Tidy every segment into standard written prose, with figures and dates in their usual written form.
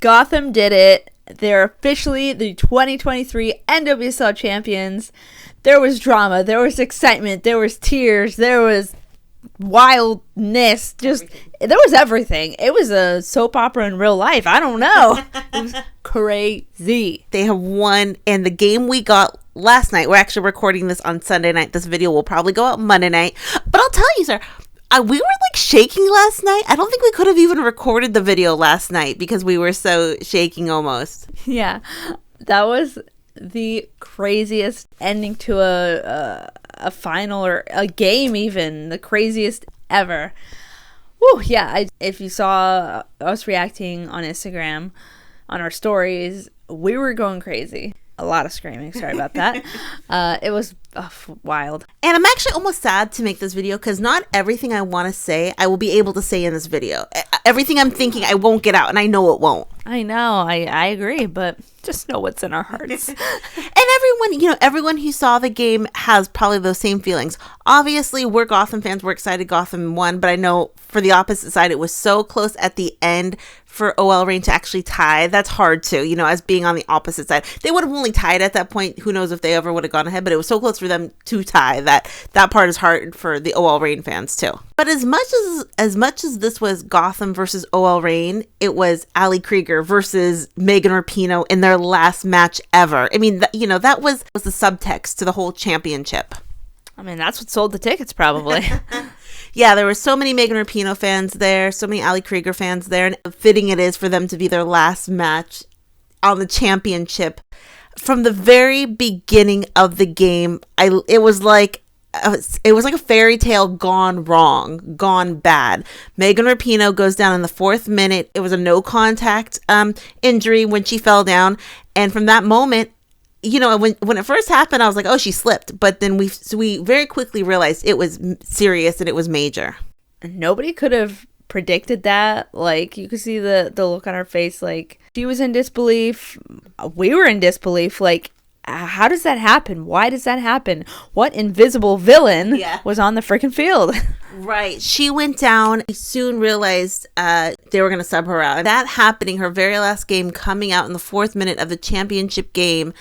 Gotham did it. They're officially the 2023 NWSL champions. There was drama. There was excitement. There was tears. There was wildness. Just there was everything. It was a soap opera in real life. I don't know. It was crazy. They have won, and the game we got last night, we're actually recording this on Sunday night. This video will probably go out Monday night. But I'll tell you, sir, we were like shaking last night. I don't think we could have even recorded the video last night because we were so shaking almost. Yeah, that was the craziest ending to a final or a game, even the craziest ever. Woo, yeah. If you saw us reacting on Instagram on our stories, we were going crazy. A lot of screaming. Sorry about that. It was wild. And I'm actually almost sad to make this video because not everything I want to say I will be able to say in this video. Everything I'm thinking I won't get out, and I know it won't. I know. I agree, but just know what's in our hearts. And everyone who saw the game has probably those same feelings. Obviously, we're Gotham fans. We're excited Gotham won, but I know for the opposite side, it was so close at the end for OL Reign to actually tie. That's hard too, as being on the opposite side. They would have only tied at that point. Who knows if they ever would have gone ahead, but it was so close for them to tie that part is hard for the OL Reign fans too. But as much as this was Gotham versus OL Reign, it was Ali Krieger versus Megan Rapinoe in their last match ever. I mean, that was the subtext to the whole championship. I mean, that's what sold the tickets probably. Yeah, there were so many Megan Rapinoe fans there, so many Ali Krieger fans there, and fitting it is for them to be their last match on the championship. From the very beginning of the game, it was like a fairy tale gone wrong, gone bad. Megan Rapinoe goes down in the 4th minute. It was a no contact injury when she fell down, and from that moment, when it first happened, I was like, oh, she slipped. But then we very quickly realized it was serious and it was major. Nobody could have predicted that. Like, you could see the look on her face. Like, she was in disbelief. We were in disbelief. Like, how does that happen? Why does that happen? What invisible villain was on the freaking field? Right. She went down. We soon realized they were going to sub her out. That happening, her very last game coming out in the 4th minute of the championship game.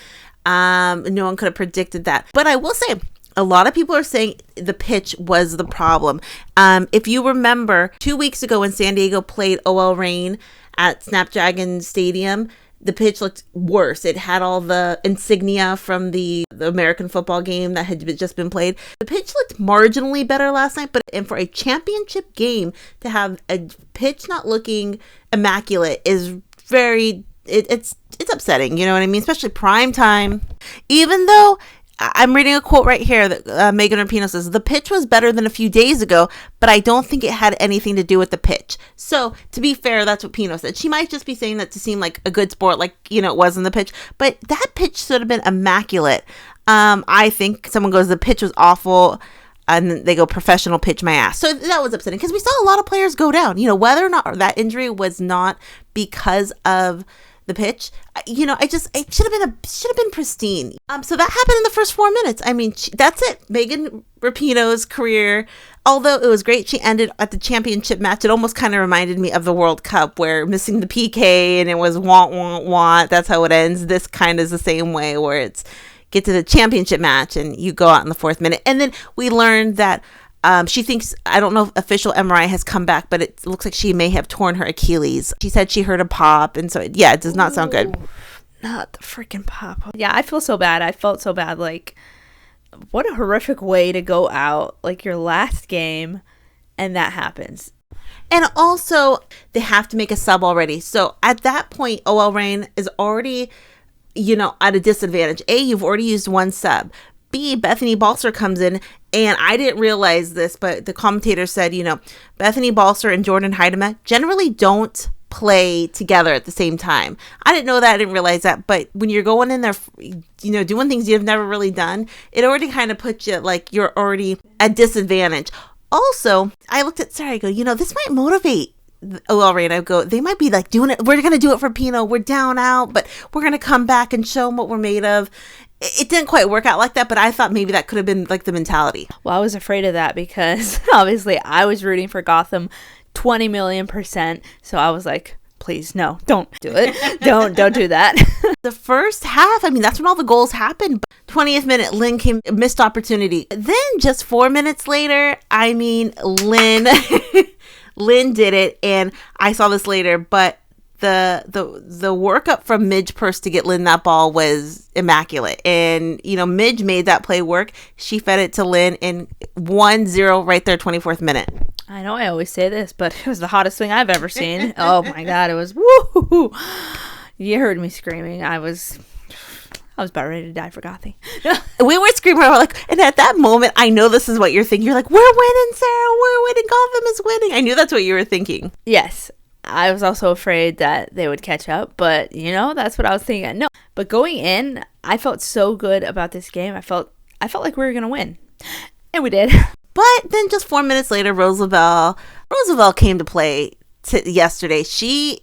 No one could have predicted that. But I will say, a lot of people are saying the pitch was the problem. If you remember, 2 weeks ago when San Diego played OL Reign at Snapdragon Stadium, the pitch looked worse. It had all the insignia from the American football game that had just been played. The pitch looked marginally better last night, and for a championship game to have a pitch not looking immaculate is very... It's upsetting, you know what I mean? Especially prime time. Even though I'm reading a quote right here that Megan Rapinoe says, the pitch was better than a few days ago, but I don't think it had anything to do with the pitch. So to be fair, that's what Pinoe said. She might just be saying that to seem like a good sport, like, it wasn't the pitch, but that pitch should have been immaculate. I think someone goes, the pitch was awful. And then they go, professional pitch my ass. So that was upsetting because we saw a lot of players go down, whether or not that injury was not because of the pitch, it should have been pristine. So that happened in the first 4 minutes. I mean, that's it. Megan Rapinoe's career, although it was great, she ended at the championship match. It almost kind of reminded me of the World Cup where missing the PK and it was want. That's how it ends. This kind of is the same way where it's get to the championship match and you go out in the 4th minute. And then we learned that she thinks, I don't know if official MRI has come back, but it looks like she may have torn her Achilles. She said she heard a pop, and so, it does not sound good. Not the freaking pop. Yeah, I feel so bad. I felt so bad. Like, what a horrific way to go out, like your last game, and that happens. And also, they have to make a sub already. So at that point, OL Reign is already, at a disadvantage. A, you've already used one sub. B, Bethany Balcer comes in, and I didn't realize this, but the commentator said, Bethany Balcer and Jordan Heidema generally don't play together at the same time. I didn't know that. I didn't realize that. But when you're going in there, doing things you've never really done, it already kind of puts you like you're already at disadvantage. Also, I looked at Sara, I go, this might motivate OL Reign. I go, they might be like doing it. We're going to do it for Pinoe. We're down out, but we're going to come back and show them what we're made of. It didn't quite work out like that, but I thought maybe that could have been like the mentality. Well, I was afraid of that because obviously I was rooting for Gotham 20 million %. So I was like, please, no, don't do it. don't do that. The first half, I mean, that's when all the goals happened. 20th minute, LYNN came, missed opportunity. Then just 4 minutes later, I mean, LYNN did it, and I saw this later, but the workup from MIDGE purse to get LYNN that ball was immaculate. And, you know, MIDGE made that play work. She fed it to LYNN in 1-0 right there, 24th minute. I know I always say this, but it was the hottest thing I've ever seen. Oh my God, it was woo! You heard me screaming. I was about ready to die for Gothy. We were screaming, we're like, and at that moment, I know this is what you're thinking. You're like, we're winning, Sarah, we're winning, Gotham is winning. I knew that's what you were thinking. Yes. I was also afraid that they would catch up, but you know, that's what I was thinking. No, but going in, I felt so good about this game. I felt like we were going to win, and we did. But then just 4 minutes later, Roosevelt came to play yesterday. She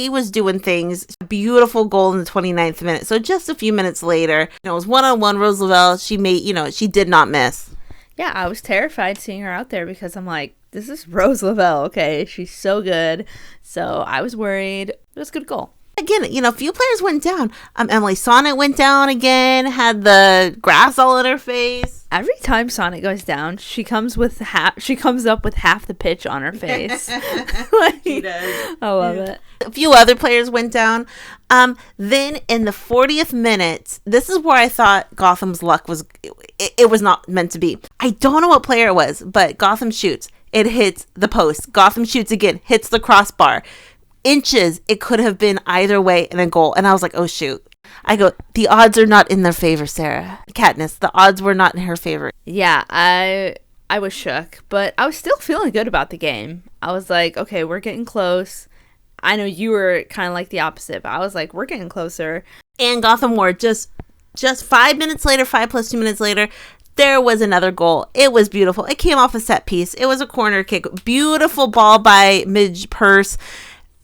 was doing things. Beautiful goal in the 29th minute. So just a few minutes later, it was 1-on-1 Roosevelt. She made, she did not miss. Yeah, I was terrified seeing her out there because I'm like, this is Rose Lavelle, okay? She's so good. So I was worried. It was a good goal. Again, a few players went down. Emily Sonnett went down again, had the grass all in her face. Every time Sonnett goes down, she comes up with half the pitch on her face. She does. I love it. A few other players went down. Then in the 40th minute, this is where I thought Gotham's luck was. It was not meant to be. I don't know what player it was, but Gotham shoots. It hits the post. Gotham shoots again, hits the crossbar. Inches, it could have been either way and a goal. And I was like, oh, shoot. I go, the odds are not in their favor, Sarah. Katniss, the odds were not in her favor. Yeah, I was shook, but I was still feeling good about the game. I was like, okay, we're getting close. I know you were kind of like the opposite, but I was like, we're getting closer. And Gotham were just 5 minutes later, 5 plus 2 minutes later, there was another goal. It was beautiful. It came off a set piece. It was a corner kick. Beautiful ball by MIDGE purse.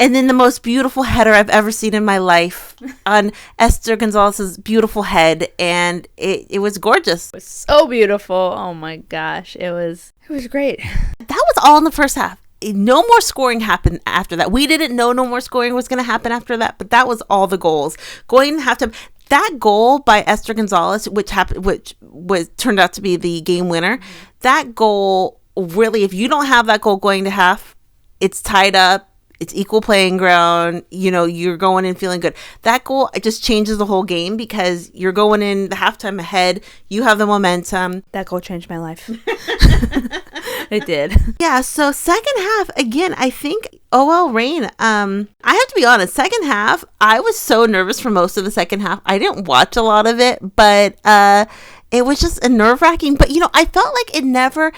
And then the most beautiful header I've ever seen in my life on Esther Gonzalez's beautiful head. And it was gorgeous. It was so beautiful. Oh my gosh. It was great. That was all in the first half. No more scoring happened after that. We didn't know no more scoring was going to happen after that, but that was all the goals. Going to have to that goal by Esther Gonzalez, which turned out to be the game winner. That goal really, if you don't have that goal going to half, it's tied up. It's equal playing ground. You're going in feeling good. That goal, it just changes the whole game because you're going in the halftime ahead. You have the momentum. That goal changed my life. It did. Yeah. So second half, again, I think OL Reign. I have to be honest. Second half, I was so nervous for most of the second half. I didn't watch a lot of it, but it was just a nerve-wracking. But I felt like it never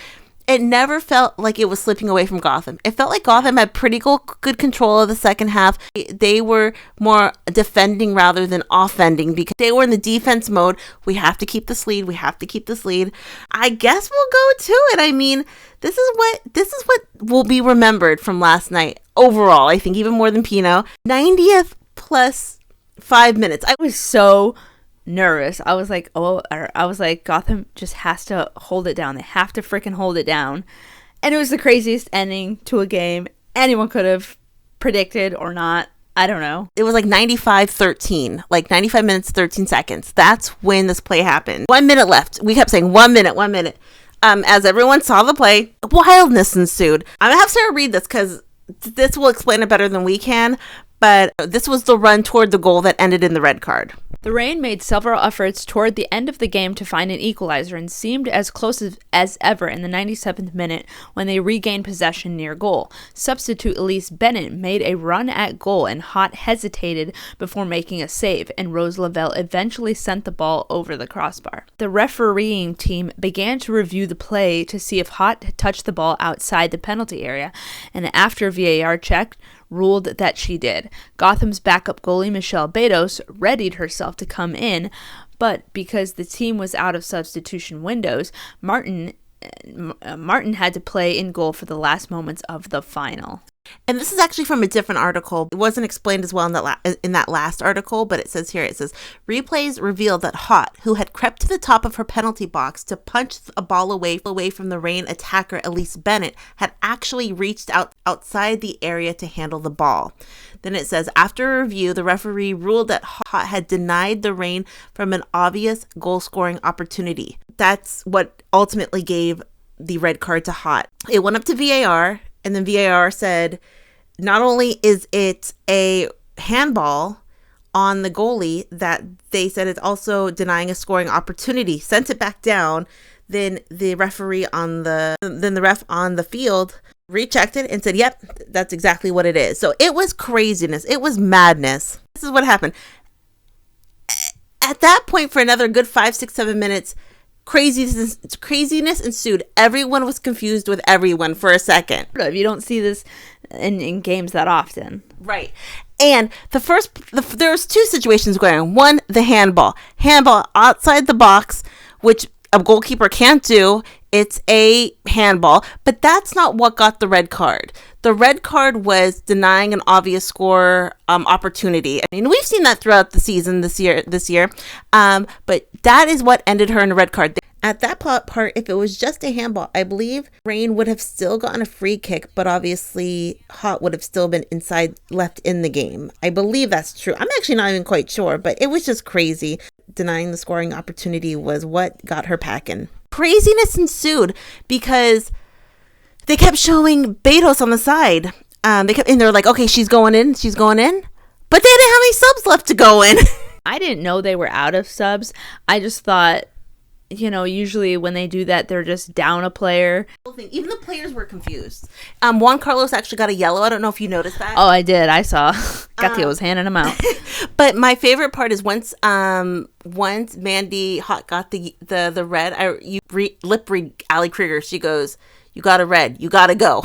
felt like it was slipping away from Gotham. It felt like Gotham had pretty good control of the second half. They were more defending rather than offending because they were in the defense mode. We have to keep this lead. I guess we'll go to it. I mean, this is what will be remembered from last night overall. I think even more than Pinoe. 90th plus 5 minutes. I was so nervous. I was like, Gotham just has to hold it down. They have to freaking hold it down. And it was the craziest ending to a game anyone could have predicted or not. I don't know. It was like 95-13, like 95 minutes, 13 seconds. That's when this play happened. 1 minute left. We kept saying 1 minute, 1 minute. As everyone saw the play, wildness ensued. I'm going to have Sarah read this because this will explain it better than we can. But this was the run toward the goal that ended in the red card. The Reign made several efforts toward the end of the game to find an equalizer and seemed as close as ever in the 97th minute when they regained possession near goal. Substitute Elise Bennett made a run at goal and Haught hesitated before making a save, and Rose Lavelle eventually sent the ball over the crossbar. The refereeing team began to review the play to see if Haught had touched the ball outside the penalty area, and after VAR checked, ruled that she did. Gotham's backup goalie Michelle Betos readied herself to come in, but because the team was out of substitution windows, Martin had to play in goal for the last moments of the final. And this is actually from a different article. It wasn't explained as well in that last article, but it says, replays revealed that Haught, who had crept to the top of her penalty box to punch a ball away from the Reign attacker Elise Bennett, had actually reached outside the area to handle the ball. Then it says, after a review, the referee ruled that Haught had denied the Reign from an obvious goal-scoring opportunity. That's what ultimately gave the red card to Haught. It went up to VAR, and then VAR said, not only is it a handball on the goalie, that they said it's also denying a scoring opportunity, sent it back down. Then the ref on the field rechecked it and said, yep, that's exactly what it is. So it was craziness. It was madness. This is what happened. At that point, for another good 5, 6, 7 minutes, craziness ensued. Everyone was confused with everyone for a second. You don't see this in games that often. Right. And there was two situations going on. One, the handball outside the box, which a goalkeeper can't do. It's a handball, but that's not what got the red card. The red card was denying an obvious score opportunity. I mean, we've seen that throughout the season this year. But that is what ended her in a red card. At that part, if it was just a handball, I believe Reign would have still gotten a free kick, but obviously Haught would have still been left in the game. I believe that's true. I'm actually not even quite sure, but it was just crazy. Denying the scoring opportunity was what got her packing. Craziness ensued because they kept showing Betos on the side. And they're like, okay, she's going in, but they didn't have any subs left to go in. I didn't know they were out of subs. I just thought, usually when they do that, they're just down a player. Even the players were confused. Juan Carlos actually got a yellow. I don't know if you noticed that. Oh, I did. I saw. Katja was handing them out. But my favorite part is once Mandy Haught got the red, lip read Ali Krieger. She goes, "You got a red. You got to go."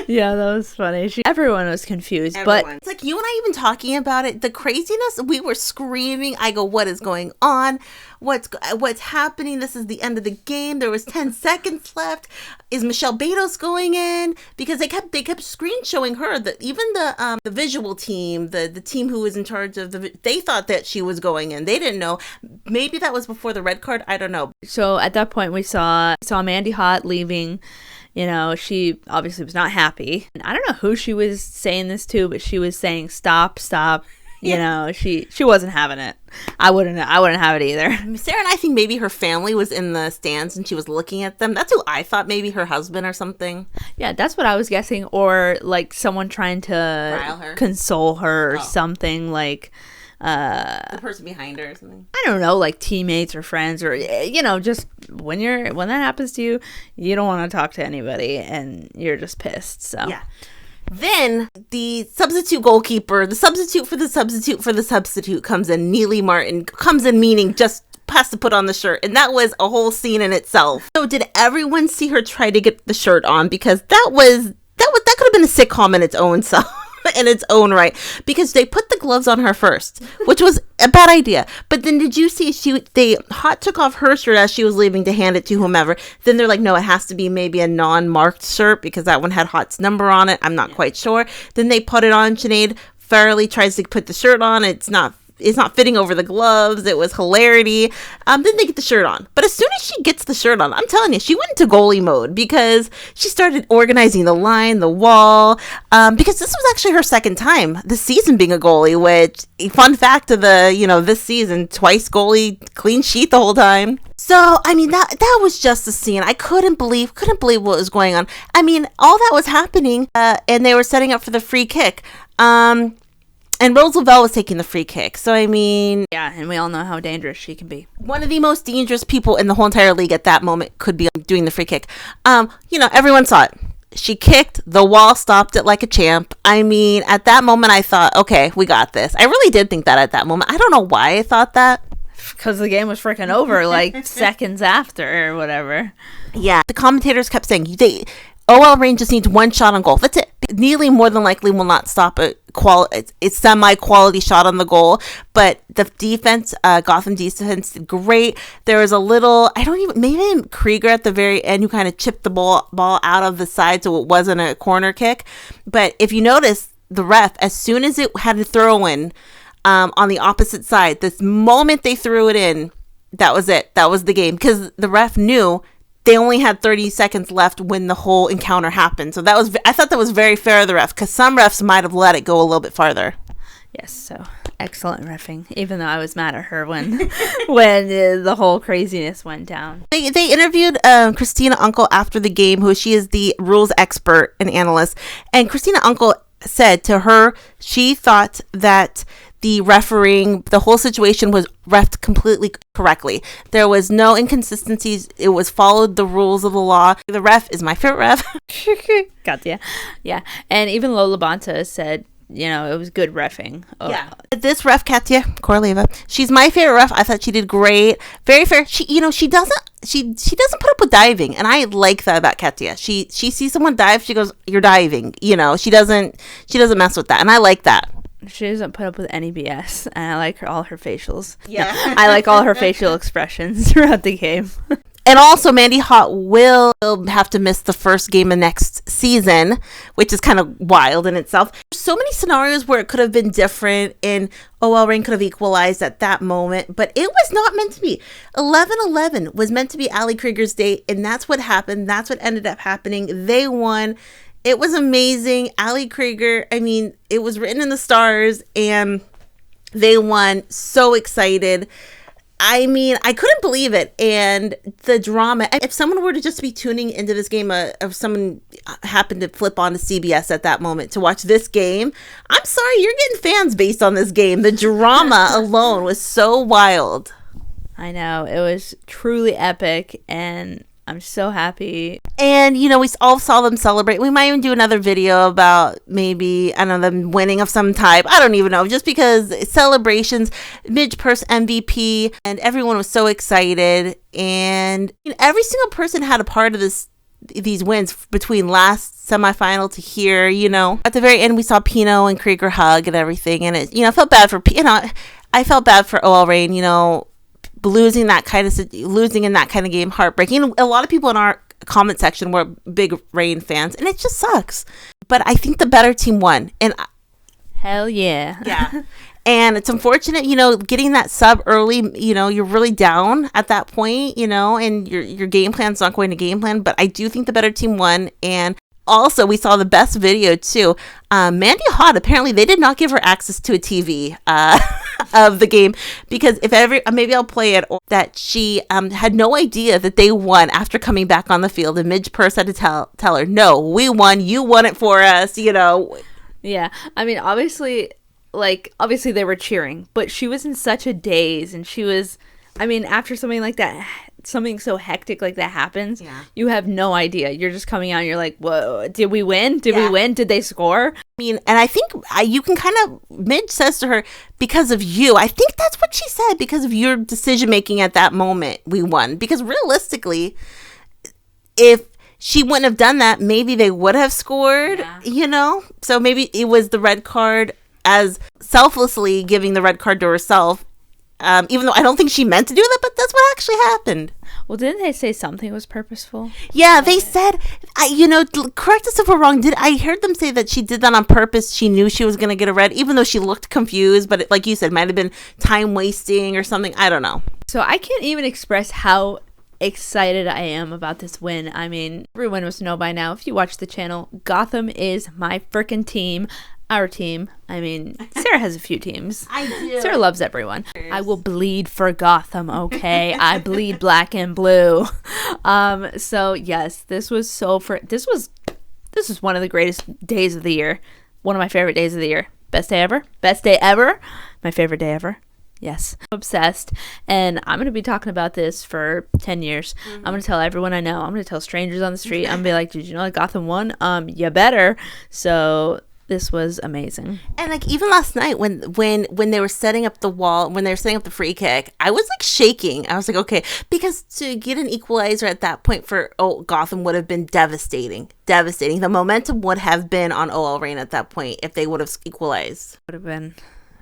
Yeah, that was funny. Everyone was confused. But it's like you and I even talking about it. The craziness, we were screaming. I go, what is going on? What's happening? This is the end of the game. There was 10 seconds left. Is Michelle Betos going in? Because they kept screen showing her that even the visual team, the team who was in charge of they thought that she was going in. They didn't know. Maybe that was before the red card. I don't know. So at that point, we saw Mandy Haught leaving. She obviously was not happy. And I don't know who she was saying this to, but she was saying, stop. Yeah. She wasn't having it. I wouldn't have it either. Sara and I think maybe her family was in the stands and she was looking at them. That's who I thought, maybe her husband or something. Yeah, that's what I was guessing. Or like someone trying to console her or something, like the person behind her or something. I don't know, like teammates or friends, or just when that happens to you, you don't want to talk to anybody and you're just pissed. So yeah. Then the substitute goalkeeper, the substitute for the substitute comes in. Neely Martin comes in, meaning just has to put on the shirt, and that was a whole scene in itself. So did everyone see her try to get the shirt on? Because that could have been a sitcom in its own self. In its own right, because they put the gloves on her first, which was a bad idea. But then did you see Haught took off her shirt as she was leaving to hand it to whomever. Then they're like, no, it has to be maybe a non-marked shirt because that one had Haught's number on it. I'm not quite sure. Then they put it on. Sinead Farrelly tries to put the shirt on. It's not fitting over the gloves. It was hilarity. Then they get the shirt on. But as soon as she gets the shirt on, I'm telling you, she went into goalie mode because she started organizing the line, the wall, because this was actually her second time this season being a goalie, which, fun fact of this season, twice goalie, clean sheet the whole time. So, I mean, that was just a scene. I couldn't believe what was going on. I mean, all that was happening, and they were setting up for the free kick. And Rose Lavelle was taking the free kick. So, I mean... Yeah, and we all know how dangerous she can be. One of the most dangerous people in the whole entire league at that moment could be doing the free kick. Everyone saw it. She kicked. The wall stopped it like a champ. I mean, at that moment, I thought, okay, we got this. I really did think that at that moment. I don't know why I thought that. Because the game was freaking over, like, seconds after or whatever. Yeah. The commentators kept saying, OL Reign just needs one shot on goal. That's it. NEALY more than likely will not stop it's semi-quality shot on the goal, but the defense, Gotham defense did great. There was a little, maybe Krieger at the very end who kind of chipped the ball out of the side so it wasn't a corner kick. But if you notice, the ref, as soon as it had a throw in on the opposite side, this moment they threw it in, that was it. That was the game, because the ref knew they only had 30 seconds left when the whole encounter happened. So I thought that was very fair of the ref, because some refs might have let it go a little bit farther. Yes, so excellent reffing, even though I was mad at her when the whole craziness went down. They interviewed Christina Unkle after the game, she is the rules expert and analyst. And Christina Unkle said to her, she thought that the refereeing, the whole situation was reffed completely correctly. There was no inconsistencies. It was followed the rules of the law. The ref is my favorite ref. Katja. Yeah. And even Lola Bonta said, it was good reffing. Oh. Yeah. This ref, Katja Koroleva, she's my favorite ref. I thought she did great. Very fair. She doesn't put up with diving, and I like that about Katja. She sees someone dive, she goes, "You're diving." She doesn't mess with that, and I like that. She doesn't put up with any BS, and I like all her facials. Yeah. No, I like all her facial expressions throughout the game. And also, Mandy Haught will have to miss the first game of next season, which is kind of wild in itself. So many scenarios where it could have been different, and OL Reign could have equalized at that moment, but it was not meant to be. 11-11 was meant to be Ali Krieger's day, and that's what happened. That's what ended up happening. They won. It was amazing. Ali Krieger, it was written in the stars, and they won. So excited. I couldn't believe it. And the drama, if someone were to just be tuning into this game, if someone happened to flip onto CBS at that moment to watch this game, I'm sorry, you're getting fans based on this game. The drama alone was so wild. I know. It was truly epic, and I'm so happy. And, we all saw them celebrate. We might even do another video about maybe, them winning of some type. I don't even know. Just because celebrations, Midge Purse MVP, and everyone was so excited. And every single person had a part of these wins between last semifinal to here, At the very end, we saw Pinoe and Krieger hug and everything. And I felt bad for, I felt bad for OL Reign, losing in that kind of game, heartbreaking. A lot of people in our comment section were big Reign fans, and it just sucks. But I think the better team won, and hell yeah. And it's unfortunate, getting that sub early. You're really down at that point, and your game plan's not going to game plan. But I do think the better team won, and also, we saw the best video, too. Mandy Haught, apparently, they did not give her access to a TV of the game. Because maybe I'll play it, that she had no idea that they won after coming back on the field. And Midge Purse had to tell her, no, we won. You won it for us, Yeah. Obviously they were cheering. But she was in such a daze. And she was, after something like that, something so hectic like that happens, you have no idea. You're just coming out and you're like, whoa, did we win? Did we win? Did they score? And I think you can kind of, Midge says to her, because of you. I think that's what she said, because of your decision making at that moment, we won. Because realistically, if she wouldn't have done that, maybe they would have scored, So maybe it was the red card, as selflessly giving the red card to herself. Even though I don't think she meant to do that, but that's what actually happened. Well, didn't they say something was purposeful? Yeah, they said, correct us if we're wrong. I heard them say that she did that on purpose. She knew she was going to get a red, even though she looked confused. But like you said, might have been time wasting or something. I don't know. So I can't even express how excited I am about this win. Everyone must know by now, if you watch the channel, Gotham is my frickin' team. Our team. Sara has a few teams. I do. Sara loves everyone. I will bleed for Gotham, okay? I bleed black and blue. So yes, this was one of the greatest days of the year. One of my favorite days of the year. Best day ever. Best day ever. My favorite day ever. Yes. I'm obsessed. And I'm going to be talking about this for 10 years. I'm going to tell everyone I know. I'm going to tell strangers on the street. I'm going to be like, did you know that Gotham won? You better. So This was amazing. And like even last night when they were setting up the wall, when they were setting up the free kick, I was like shaking. I was like, okay, because to get an equalizer at that point for Gotham would have been devastating. The momentum would have been on OL Reign at that point if they would have equalized. Would have been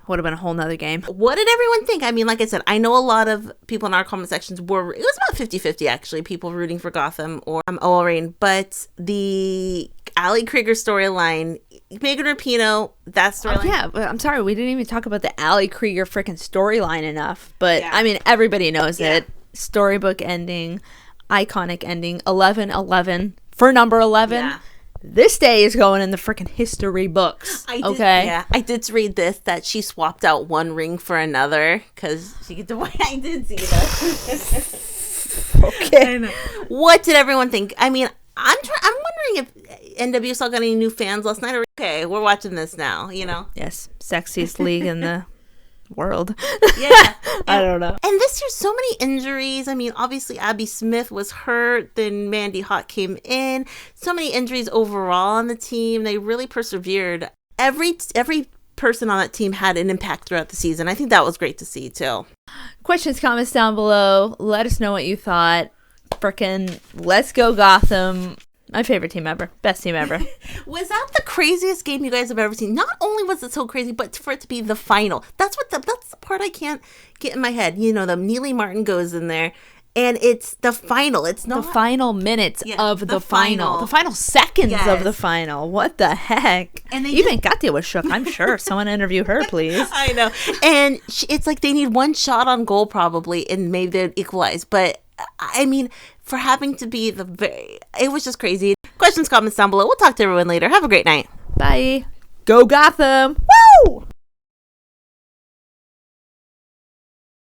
a whole nother game. What did everyone think? I mean, like I said, I know a lot of people in our comment sections it was about 50-50 actually, people rooting for Gotham or OL Reign, but the Ali Krieger storyline, Megan Rapinoe, that storyline. Yeah, but I'm sorry, we didn't even talk about the Ali Krieger freaking storyline enough. But I mean, everybody knows it. Storybook ending, iconic ending, 11-11 for number 11. Yeah. This day is going in the freaking history books. I did read this, that she swapped out one ring for another because she gets away. I did see that. Okay. What did everyone think? I mean, I'm wondering if NWSL got any new fans last night. Okay, we're watching this now, you know? Yes, sexiest league in the world. Yeah. I don't know. And this year, so many injuries. I mean, obviously, Abby Smith was hurt. Then Mandy Haught came in. So many injuries overall on the team. They really persevered. Every person on that team had an impact throughout the season. I think that was great to see, too. Questions, comments down below. Let us know what you thought. Frickin' let's go Gotham. My favorite team ever. Best team ever. Was that the craziest game you guys have ever seen? Not only was it so crazy, but for it to be the final. That's the part I can't get in my head. You know, the Neely Martin goes in there, and it's the final. It's not the final minutes of the final. The final seconds of the final. What the heck? And even Katja was shook, I'm sure. Someone interview her, please. I know. And it's like they need one shot on goal probably, and maybe they'd equalize. But I mean, for having to be it was just crazy. Questions, comments down below. We'll talk to everyone later. Have a great night. Bye. Go Gotham.